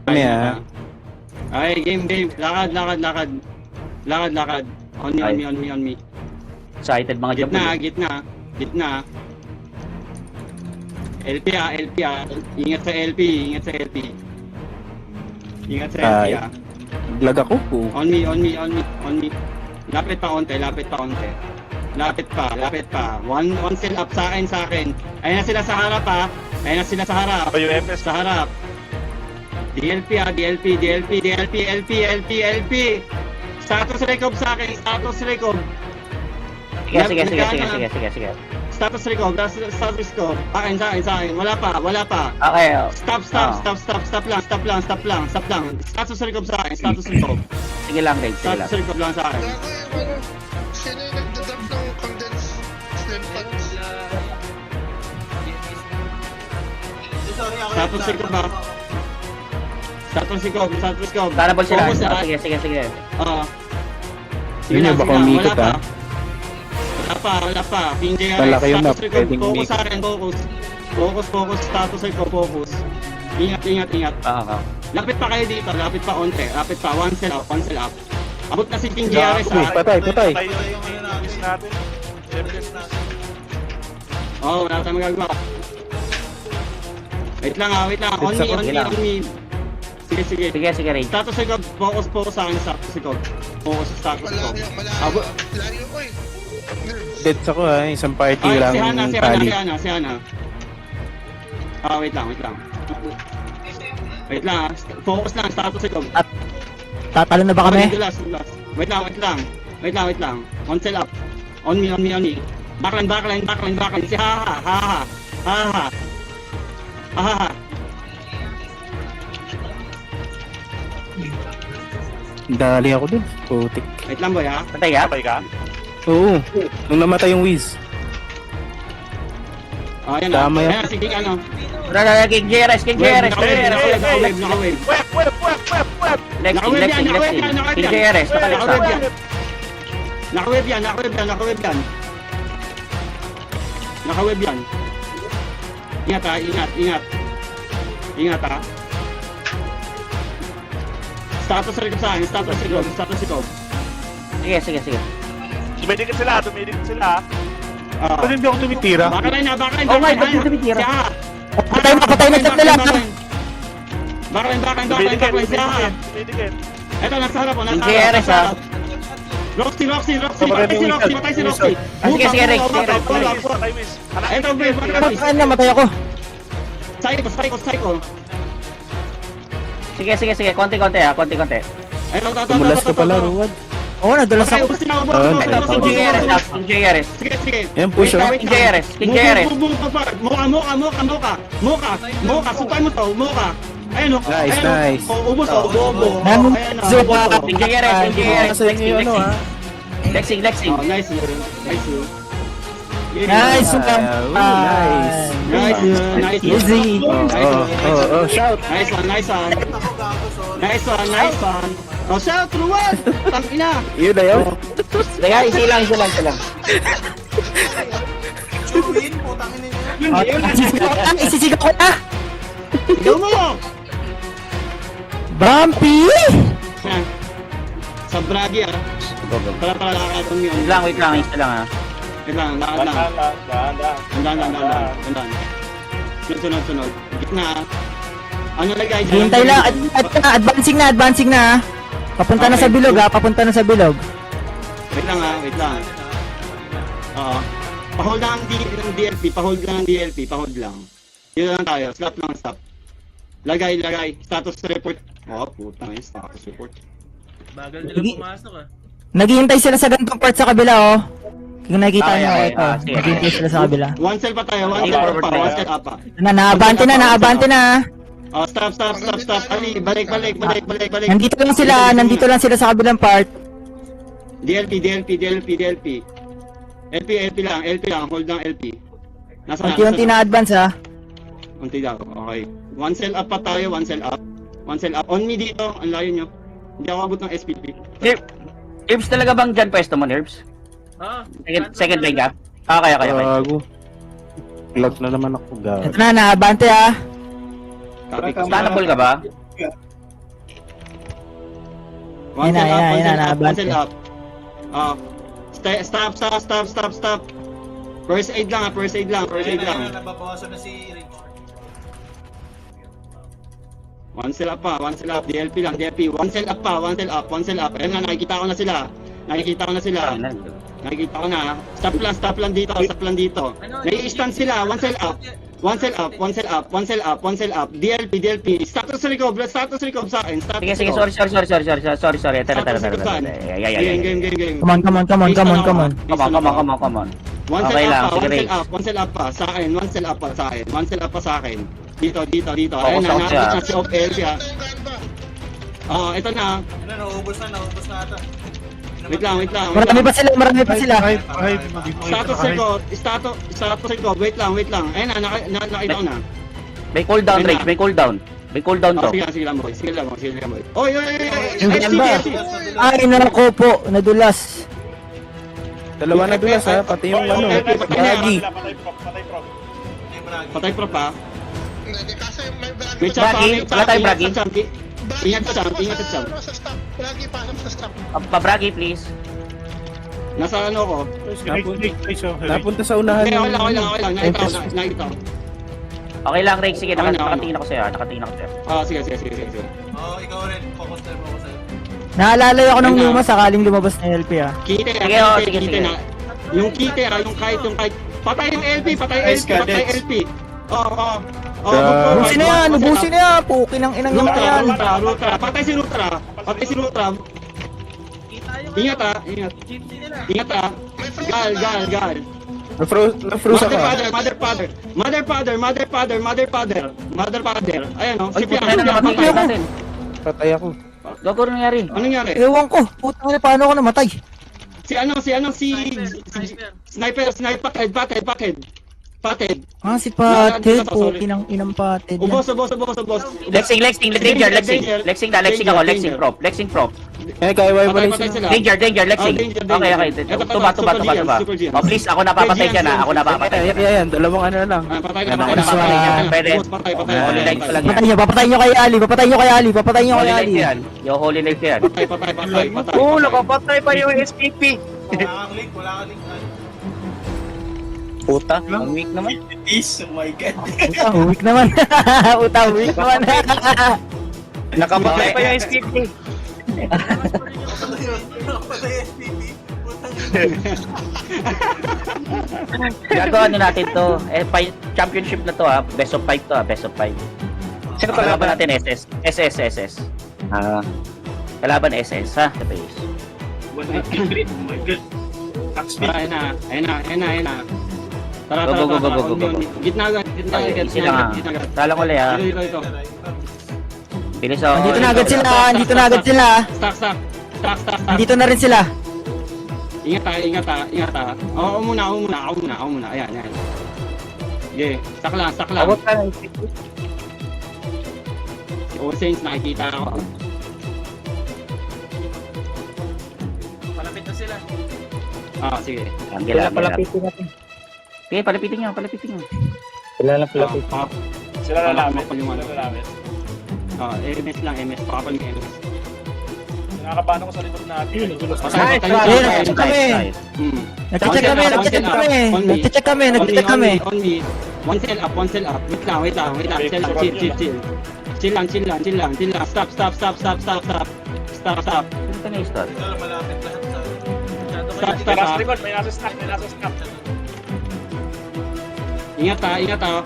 Kami Okay, game. Lakad. On me. Excited mga jabul. Gitna. LP. Ingat sa LP. Vlog ako po. On me. Lapit pa konti. Lapit pa. One cell up sa akin. Ayun na sila sa harap ha. Yung FS. Sa harap. DLP. Status recob sa akin. Sige. Status recob. Akin. Wala pa. Okay. Stop lang. Status recob sa akin. Sige lang, Rage. Sige lang. Status recob lang sa akin. Sino yung nagdadump ng condensed slim pods? Status recob ba? Status recob. Tarabol sila. Focus na. Sige. Oo. Yun yung baka umikot, ha? Wala pa. King JRS, Malaki yung map, status recob. pwedeng Focus umikot. sa akin, focus. Status recob, focus. Ingat. Oo. Lapit pa kayo dito, lapit pa. One cell up. Abot na si King JRS ha. Patay. Tayo yung miss natin. FS na. Oo, wala tayong magagawa. Wait lang. On me. Sige. Sige, Rage. Status recob, focus sa akin, status recob. Malayo. Layo ko eh. Deads ako isang party Ay, lang si tali. Hana. Wait lang. Focus lang, status recob. Tatalo na ba kami? Last. Wait lang. One cell up. On me. Backline. Si Haha. Dali ako dun. Putik. Wait lang boy ha. Patay ka? Patay ka? Oo. Nung namatay yung Wiz. Ayan Tama yan. Ayan, sige ano. King JRS. Naka-wave. Web! Lexing. King JRS. Naka-wave yan. Ingat ha. Status recob sa akin, status recob. Sige. Dumidikit sila. Ba't hindi ako tumitira? Backline. Oh my God, tumitira. Si Haha. Patay na chat nila. Backline. Si Haha. Dumidikit. Eto, nasa harap. King JRS ha. Roxy. Patay si Roxy. Sige, Rex. Patay miss. Eto, Brave. Patay na, matay ako. Psycho. Sige. Konti ha. Eto, Tumulas ka pala, Ruwad. Oo, nadulas ako. King JRS. Sige. Yan, push up. King JRS. Moka. Supay mo to, Moka. Ayun o. Nice. Ubus o, bobo. Ayan o. Zuba. King JRS. Sa inyo yung ano, ha? Lexing. Oh, nice yun. Nice. Nice. Easy. Shout. Nice one. Oh, shout, Ruwan! Tangina! Yun na yun. Teka, isa lang. Isisigaw ko na. Sigaw mo! Bumpy! Yan. Sa Bragi ah. Para lakad yun. Wait lang, isa lang ha. Wait lang, lakad lang. Dandan. Sunod. Gitna ah. Ano lagay dyan? Hintay lang. Advancing na. Papunta na sa bilog. Wait lang. Oo. Pahold lang ng DLP. Pahold lang. Dito lang tayo. Stop. Lagay. Status report. Oh, putang yun. Status report. Bagal nila pumasok ah. Naghihintay sila sa ganitong part sa kabila, oh. Kung nakikita Okay, nyo, okay. ito. Sige. Naghihintay sila sa kabila. One cell pa tayo. One cell up pa. Naabante na. Oh, stop. Ali, balik. Nandito lang sila sa kabilang part. DLP. LP lang. Hold lang LP. Unti-unti na advance, ha. Unti daw. Okay. One cell up pa tayo. One cell up. On me dito. Ang layo nyo. Hindi ako abot ng SPP. Nerves talaga bang dyan pwesto mo, Nerves? Second line ka? Okay. Gago. Vlog na naman ako, gago. Ito na, naabante, ha. Copy. Stanable ka ba? One Yan na, cell up, yan na, one yan cell na, up, one advance. cell up. Stop. First aid lang, first aid lang. Nababawasan na si Rich. One cell up, DLP lang, DLP. One cell up. Ayun na, nakikita ko na sila. Nakikita ko na. Stop lang dito. Nai-stand sila, one cell up. DLP. Status recover sa akin. Sige, sorry. Tara. Game. Come on. Come on. Okay lang, sige, Ray. One cell up pa sa akin. One cell up pa sa akin. Dito. Ayun Focus na, out siya. nakakit na si Off LP ha. Ito na. Naubos na ata. Wait lang. Marami pa sila. Status record. Wait lang. Ayun na, nakita ko na. May cooldown, Rage. May cooldown to. Sige lang, boy. Oy. Yung ganyan ba? FC. Ay, nako po, nadulas. Dalawa na dulas ha, pati yung ano, Bragi. Patay pro pa. Hindi, kasi may May Bragi, wala tayong Bragi. Ingat sa champ. Sa stop. Lagi pasok sa stop. Pabragi, please. Nasa ano ko? Napunta sa unahan Okay yung... lang. Nakita ko. Okay lang, Rage. Sige, Ano? nakatingin ako sa'yo. Sige. Oo, ikaw rin. Focus tayo sa'yo. Naalalay ako ng luma sakaling lumabas na LP ah. Kite Sige. na. Yung kite yung kahit. Patay yung LP. Oo. Ubusin na yan, pukin ang inang yung yan. Rutra. Patay si Rutra. Ingat. Gal. Na-froze ako. Mother father. Ayan o. Ay, puto na namatay natin. Patay ako. Gago nangyari. Anong nangyari? Ewan ko, putang ina, paano ako namatay? Si Sniper, Pathead. Si Pated, pukin ang inang Pated. Ubos. Lexing, danger, Lexing ako, Lexing prop. Eh, kaya wala Patay sila. sila. Danger, Lexing. Danger. Okay. Tuba. Oh, please, ako napapatay dyan. Ako napapatay. Yan, dalawang ano na lang. Patay Ako na. napapatay dyan. Pwede. Patay. Holy light pa lang yan. Papatayin nyo kay Ali. Holy light yan. Yo, holy light yan. Patay. Nakapatay pa yung SPP. Wala kang link. Puta, ang weak naman. Utang, weak naman. Nakapatay pa yung SPP. Gagawa natin to. Championship na to ha. Best of 5 to ha. Sino kalaban natin? SS. Kalaban SS ha. Sa base. Ayun na. Tara. Go. Gitna agad. Easy lang ha. Talang ulit ha. Dito. Bilis ako. Andito na agad sila. Stack. Andito na rin sila. Ingat ha. Ako muna. Ayan. Okay, stack lang. Abot ka ng Si Osen's nakikita ako. Malapit na sila. Sige. palapitin natin. Sige, palapitin nyo. Sila lang palapit. Sila lalapit. MS lang. Pakapal ng MS. Nakakabano ko sa likod natin. Patay. Nagcheck kami. On me. One cell up. Wait lang. Chill lang. Stop. Ito na yung start. Malapit lahat sa... Stop. Last record, may nasa snap. Ingat ha. Ito lang.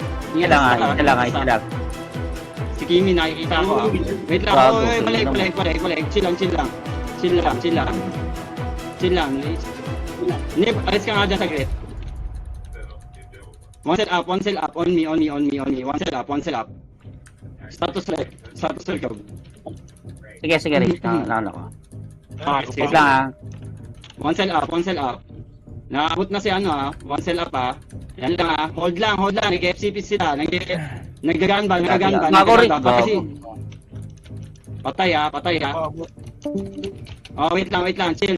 Si Kimi nakikita ko. Wait lang. Bago. Balik. Chill lang. Nip, alis ka nga dyan saglit. One cell up. On me. One cell up. Status record. Sige, Rich. Nakala ko. Sige Wait lang ha. One cell up. Nakabot na si one cell up ha. Yan lang ha. Hold lang. Nag-FCP sila. Nagdagan ba? Gago rin. Kasi patay ha. Wait lang. Chill.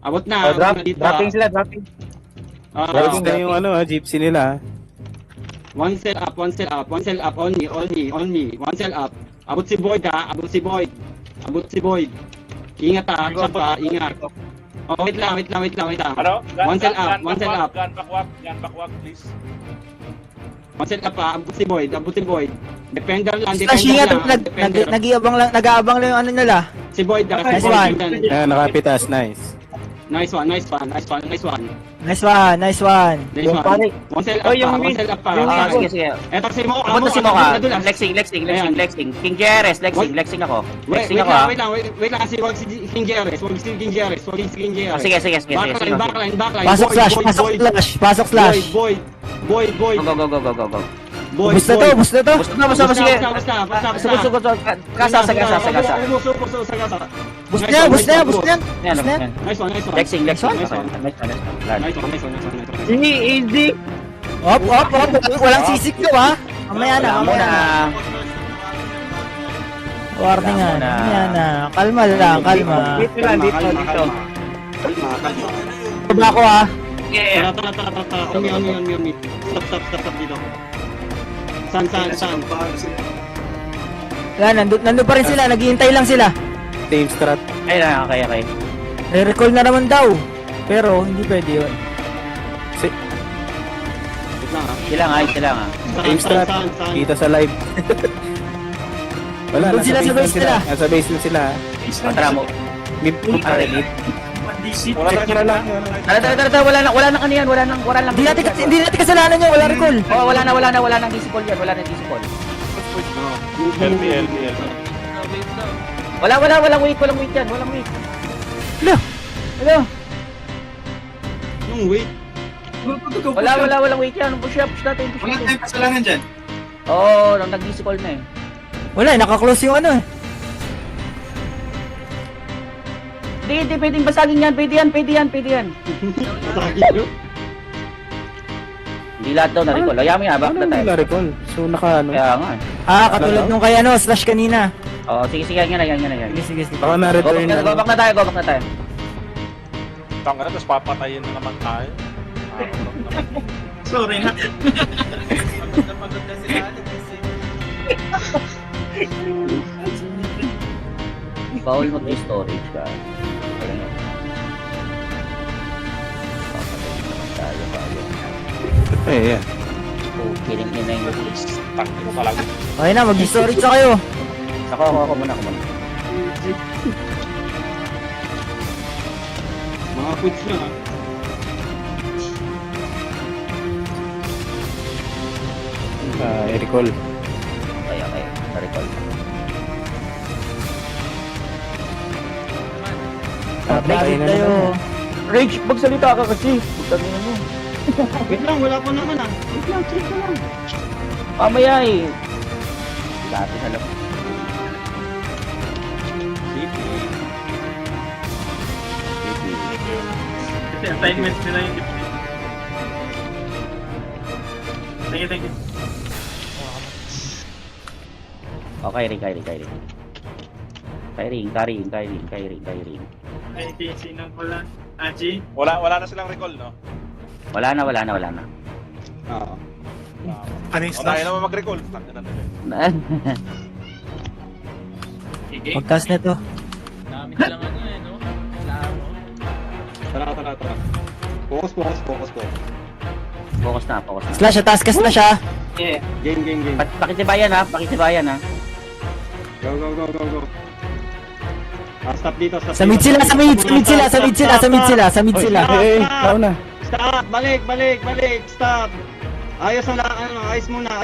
Abot na. Dropping sila. Dropping na yung gypsy nila. One cell up. On me. One cell up. Abot si Boyd ha. Abot si Boyd. Ingat shot pa, ingat. Oh, wait lang. Ano? One cell up. Gun backward, please. One cell up pa, abot si Boyd. Defender lang, Slash, ingat. Nag-aabang lang yung ano nila. Si Boyd, Nice one. Ayan, nakapitas. Nice. Nice one. Nice one. One cell up Oh, pa, yung one cell up pa. Sige, sige. Eto si Mo. Punta si Mocha. Nadulas. Lexing. King Jerez, Lexing ako. Wait Lexing ako. lang. Wag si King Jerez. Sige. Backline. Pasok slash. Boyd. Go. Boost na to. Basta, sige. Basta. Sugod. Kasa. Boost na yan. Yan. Nice one. Lexing. Nice one. Easy. Op. Walang sisig to ha. Mamaya na. Warning na. Kalma lang. Dito lang, dito. Baba ko ha. Tara. Umi. Stop dito. San. Yan, nandun pa rin sila. Naghihintay lang sila. Same strat. Okay. Re-recall na naman daw. Pero hindi pwede yun. Wait lang Sila nga. Same strat. Kita sa live. Wala, Doon sila sa base nila. Nasa base na sila. Tara mo. Mid. Wala lang. Tara, wala na kaniyan, wala lang. Hindi natin kasalanan yun. Wala recall. Oh, wala na disipol yan, wala na disipol. LP. Walang wait yan, walang wait. Hello. Yung wait. Walang wait yan, push natin. Wala tayong kasalanan dyan. Oo, nag-disipol na eh. Wala, naka-close yung ano eh. Hindi, pwedeng basagin yan, pwede yan. Hindi lahat daw na-recall. Ayaw mo yan, bakit na tayo? Wala recall. So, naka ano. Kaya nga. Katulad nung kay slash kanina. Oo, sige, yan. Sige. Baka na-return na. Go back na tayo. Tanga na, tapos papatayin na naman tayo. Sorry na. Napagod na sila. Bawal mag-storage ka. Yeah. Kiling na yung Tangin mo talaga. Okay na, mag-storage na kayo. Ako muna. Mga foods nyo I-recall. Okay. Na-recall. Update tayo. Rage, magsalita ka kasi. Pagtangin mo. Wait lang, wala pa naman check ko lang. Mamaya eh. Dati sa loob. Kasi assignments nila yung diplomat. Thank you. Okay, Kairing. Kairing. Ay, sinong wala? Aji? Wala na silang recall, no? Wala na. Oo. Tayo naman mag-recall. Tangin na nila. Sige. Podcast na to. Dami silang ano eh, no? Tara. Focus. Focus na. Slash, ataskas na siya. Yeah. Game. Pakitibayan ha. Go. Stop dito. Sa mid sila. Hey, tao na. Stop! Balik! Stop! Ayos muna.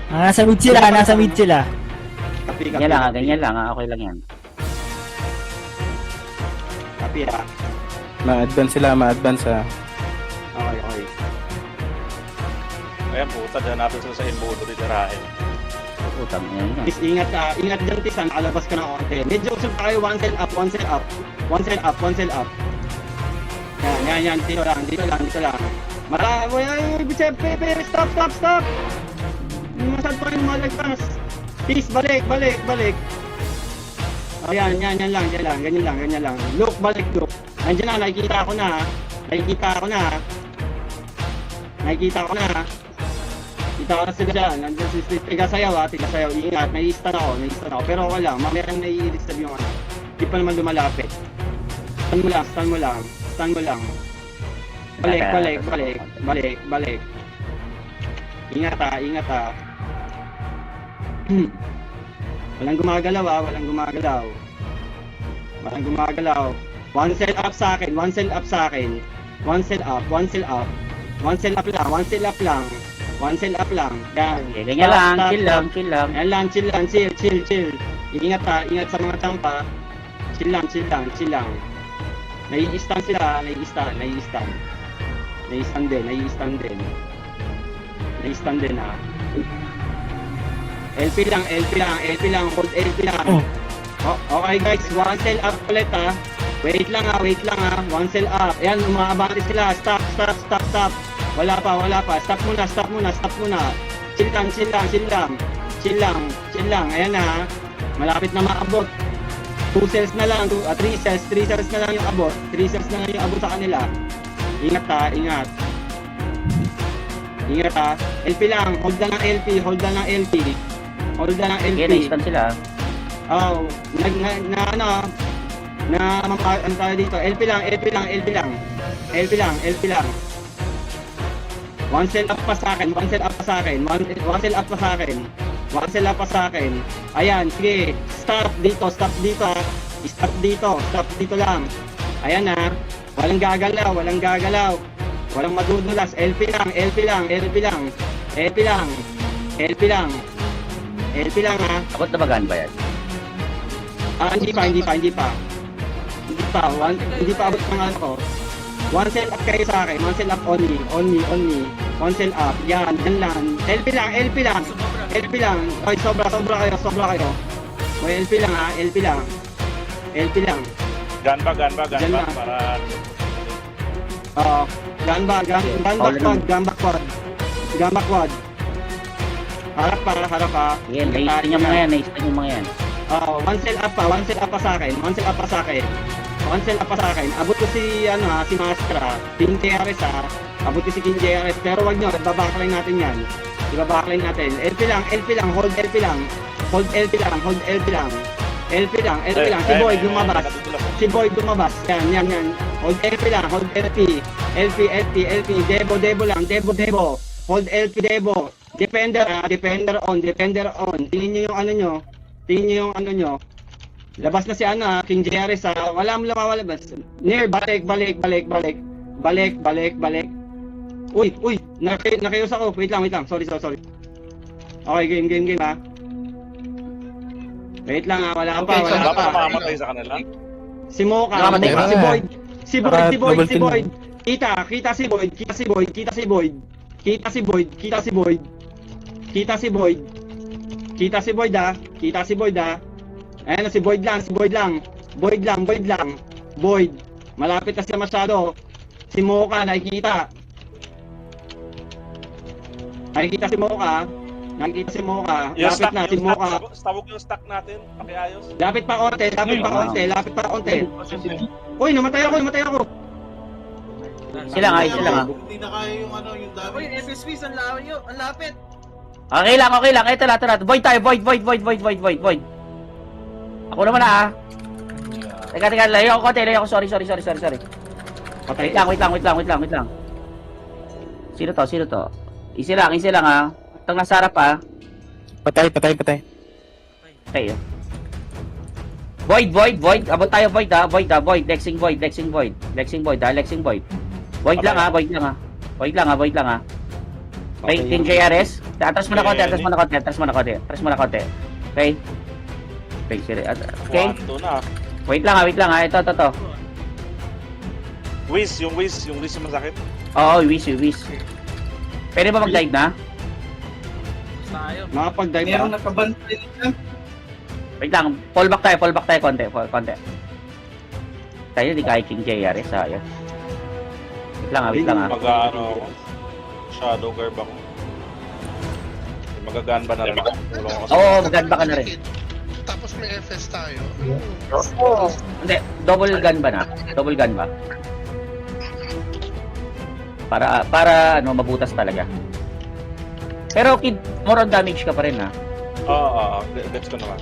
Nasa mid sila. Kapi. Ganyan lang ha. Okay lang yan. Kapi ha. Ma-advance sila, ha. Okay. Ayan, puta, dyan natin sila sa inbodo ni Jarahin. Utang yan. Tis, ingat dyan, Tis, nakalabas ka ng konti. Medyo usap tayo, one cell up. Yan, dito lang. Stop! Masad pa rin malagpas. Tis, balik. Ayan, yan lang, ganyan lang. Look. Nandiyan na, nakikita ko na. Kita ko na sila dyan. Nandiyan si Street. Tigasayaw ha, tigasayaw. Ingat, nai-stun ako. Pero okay lang, mamaya nang nai-disturb yung ano. Di pa naman lumalapit. Stun mo lang. Balik. Ingat ha. Walang gumagalaw. One cell up sa akin. One cell up lang. Yan. Okay, ganyan lang, chill lang. Yan lang, chill. Ingat ha, ingat sa mga champa. Chill lang. Nai-stun sila, nai-stun din ha. LP lang, hold LP lang. Okay guys, one cell up ulit ha. Wait lang ha. One cell up. Ayan, umaabante sila. Stop. Wala pa. Stop muna. Chill lang. Ayan ha. Malapit na maabot. 2 cells na lang, 3 cells na lang yung abot. 3 cells na lang yung abot sa kanila. Ingat ha. LP lang. Hold lang ng LP. Okay, na-stun sila. Oh, ano tayo dito? LP lang. One cell up pa sa akin. Ayan, sige. Stop dito lang. Ayan ha. Walang gagalaw. Walang madudulas. LP lang ha. Abot na bagaan ba yan? Hindi pa abot ng ano ko. One cell up kayo sa akin. One cell up only. One cell up. Yan lang. LP lang. Ay, sobra kayo. May LP lang ha. Ganba, Diyan lang. para... Gamba quad. Harap pa. Sige, na-stun yung mga yan. One cell up pa sa akin. Abot ko si Mastra, King JRS ha. Abot ko si King JRS, pero wag nyo, babackline natin yan. LP lang, hold LP lang. Si Boyd lumabas. Yan. Hold LP lang, LP. Debo lang. Hold LP, Debo. Defender on. Tingin nyo yung ano nyo. Labas na si King JRS ha. Wala mo lumawalabas. Near, balik. Uy, nakayos ako. Wait lang. Sorry. Okay, game ha. Wait lang ha, wala pa. Mamamatay sa kanila. Si Mocha, Mamamatay si ba? Boyd. Si Boyd. Kita si Boyd ha. Ayan na si Boyd lang. Boyd. Malapit na siya masyado. Si Mocha nakikita si Mocha. Lapit na si Mocha. Tawag yung stack natin. Pakiayos. Lapit pa onte. Uy, namatay ako. Sila nga. Hindi na kaya yung yung dami. Uy, SSV, ang lapit. Okay lang. Ito lahat. Void tayo. Void. Ako naman na. Teka. Layo ako konti. Sorry. Patay. Wait lang. Sino to? Easy lang ha. Itong nasa harap ha. Patay. Okay. Void. Abot tayo void ha. Void. Lexing void ha. Void lang ha. Void lang ha. Okay, King JRS. Atras mo na konti. Okay. Okay. 1, 2 na. Wait lang ha. Ito. Yung Wiz yung masakit. Oo, wish. Pwede ba mag-dive na? Tayo. Makapag-dive pa. Meron nakabantay na. Wait lang, fall back tayo konti. Tayo di kaya King JRS ha. Wait lang ha. Shadow Garb ako. Magagaan ba na rin? Tulong ako sa... Oo, mag-gun ba ka na rin? Tapos may FS tayo. Hindi, double gun ba? Para mabutas talaga. Pero kid, more on damage ka pa rin ha. Oo, gets ko naman.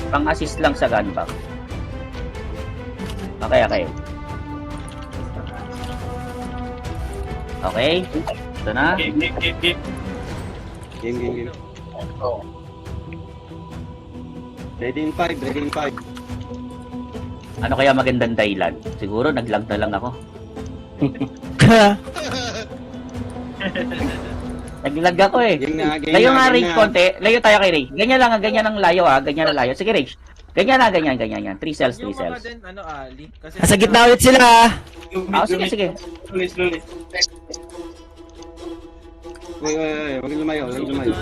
Pang-assist lang sa gunback. Okay. Okay. Ito na. Game. Ready in 5. Ano kaya magandang dahilan? Siguro naglag na lang ako. Naglag ako eh. Game na. Layo nga Rage konti. Layo tayo kay Rage. Ganyan lang ang layo ha. Ganyan ang layo. Sige Rage. Ganyan yan. 3 cells. Yung mga din, Ali. Kasi Nasa gitna ulit sila ah. Sige. Wait, wag lumayo.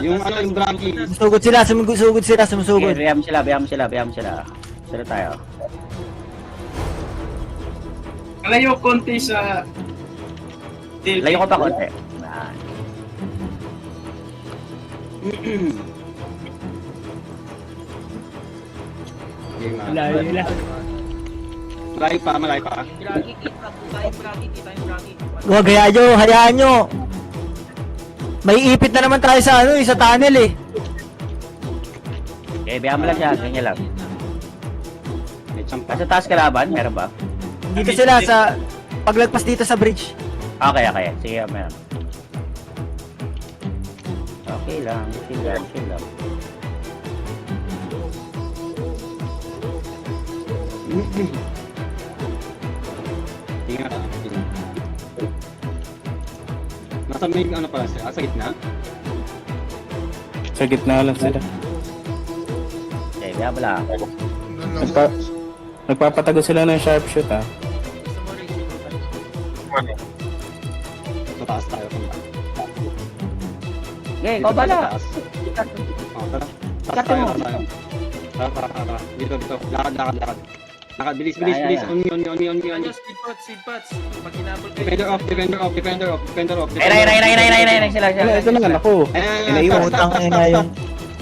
Yung Bragi. Sumusugod sila. Sige, bayam sila. Sila tayo. Malayo konti sa... Layo ko pa konti. Game na. Layo. Malay pa. Bragi, kita yung Bragi. Huwag hayaan nyo. May ipit na naman tayo sa sa tunnel eh. Okay, bayam lang siya. Ganyan lang. May champa. Sa taas kalaban, meron ba? Dito sila sa paglagpas dito sa bridge. Okay. Sige, meron. Okay lang. Chill lang. Ingat. Nasa may ano pala siya? Sa gitna? Sa gitna lang sila. Okay, bayam lang. Nagpapatago sila ng sharpshoot ha. Gusto mo Rage. Sa taas tayo. Okay, ikaw bala. Tara. Cut mo. Tara. Dito. Lakad. Bilis. Ay. On me. Ano, speed pots. Pag hinabol kayo. Defender off. Ay, sila. Ito na lang ako. Inaiwan. Utang ina yung...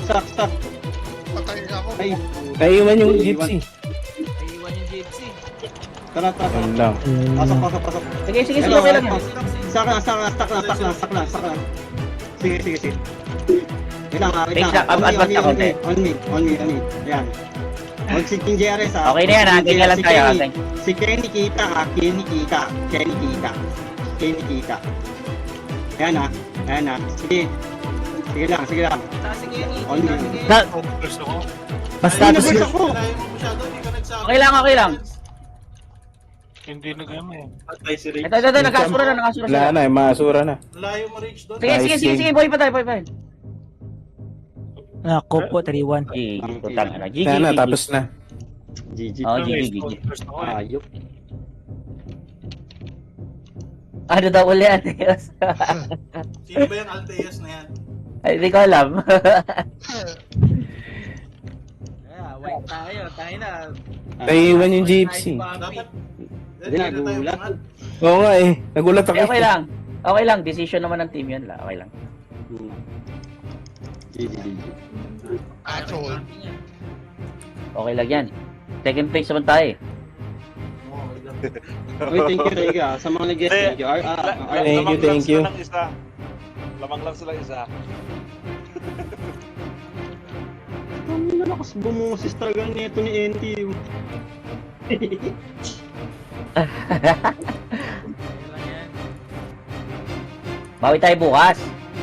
Stop. Patay ako. Ay, Naiwan yung gypsy. Naiiwan yung gypsy. tara. Yan lang. Pasok. Sige, okay lang. Stuck lang. Sige. Wait lang. Advance ako, te. On me. Yan. Huwag si King JRS ha. Okay na yan ha. Ganyan lang tayo. Si Kenny kita ha. Kenny kita. Yan ha. Sige lang. Tasin ngayon, On me. Basta Ay, tapos nabulsa ko. Okay lang. Hindi na gamay. Ito, nakasura na. Wala na, maasura na. Layo mo reach doon. Sige, boy pa tayo. Nako po, 3-1. Putang ina. GG. Yan na, tapos na. GG. Oh, GG. Ayop. Ano daw uli yan? Sino ba yung Alteas na yan? Ay, hindi ko alam. Wait tayo na. Naiwan yung gypsy. Dapat... Hindi na, gulat. Oo nga eh. Nagulat ako. Okay lang. Decision naman ng team yun la. Okay lang. GG. Asshole. Okay lang yan. Second place naman tayo eh. Uy, thank you sa mga nag-guest. Thank you. Thank you. Lamang lang silang isa. Kami na lakas bumusis talaga nito ni NTU. Bawi tayo bukas.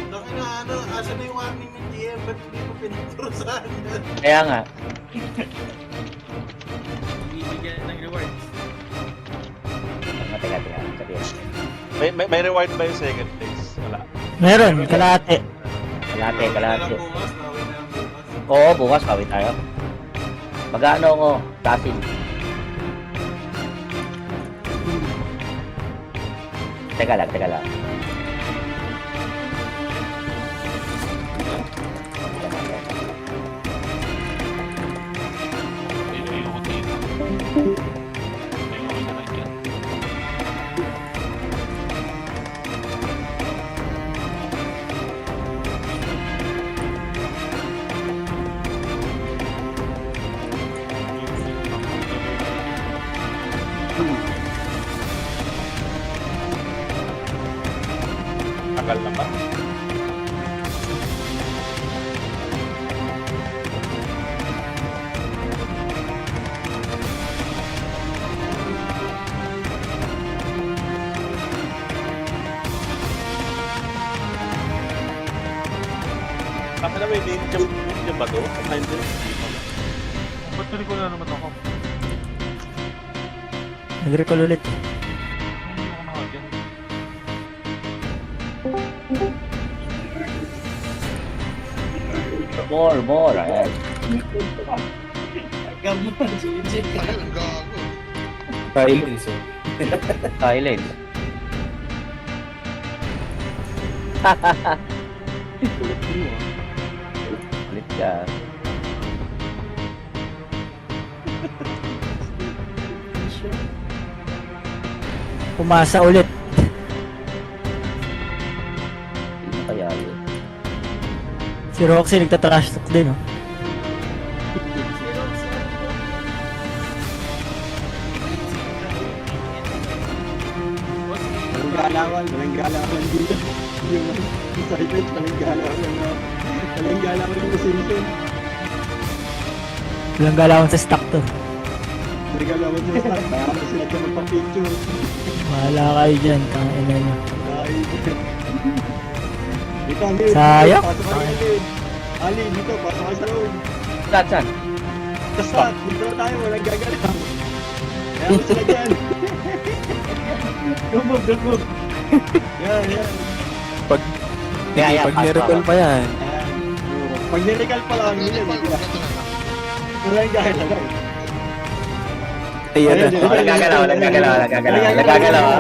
Laki na asa na yung warning ng GM? Ba't hindi mo pinaturo sa akin? Kaya nga. Bibigyan ng rewards. Teka. Sabihin. May reward ba yung second place? Wala. Meron, kalahati. Kalahati. Bukas, bawi na lang bukas. Oo, bukas bawi tayo. Mag-ano ako? Tasin. Teka lang. Tagal naman. Kami na may ninja ba to? Hindi. Ba't pili ko na naman ako? Nag-recall ulit. More. Ayan. Ayun, gago. Silence eh. Silent. Ulit ka. Pumasa ulit. Sino kaya yun? Si Roxy nagtatrash talk din, oh. Walang galawan dito. Yung excited, walang galawan yung position. Walang galawan sa stock to. Walang galawan yung start. Kaya ako sila dyan magpa-picture. Bahala kayo dyan. Tangina nyo. Dito, Ali. Sayang. Pasok ka rin, Ali. Ali, dito, pasok ka sa loob. Saan? Basta, dito na tayo, walang gagalaw. Kaya ako sila dyan. Don't move. Yan. Pag ni-recall pa yan. Pag niregal pa lang, yun. Walang gagalaw. Ayan na. Walang gagalaw. Walang gagalaw.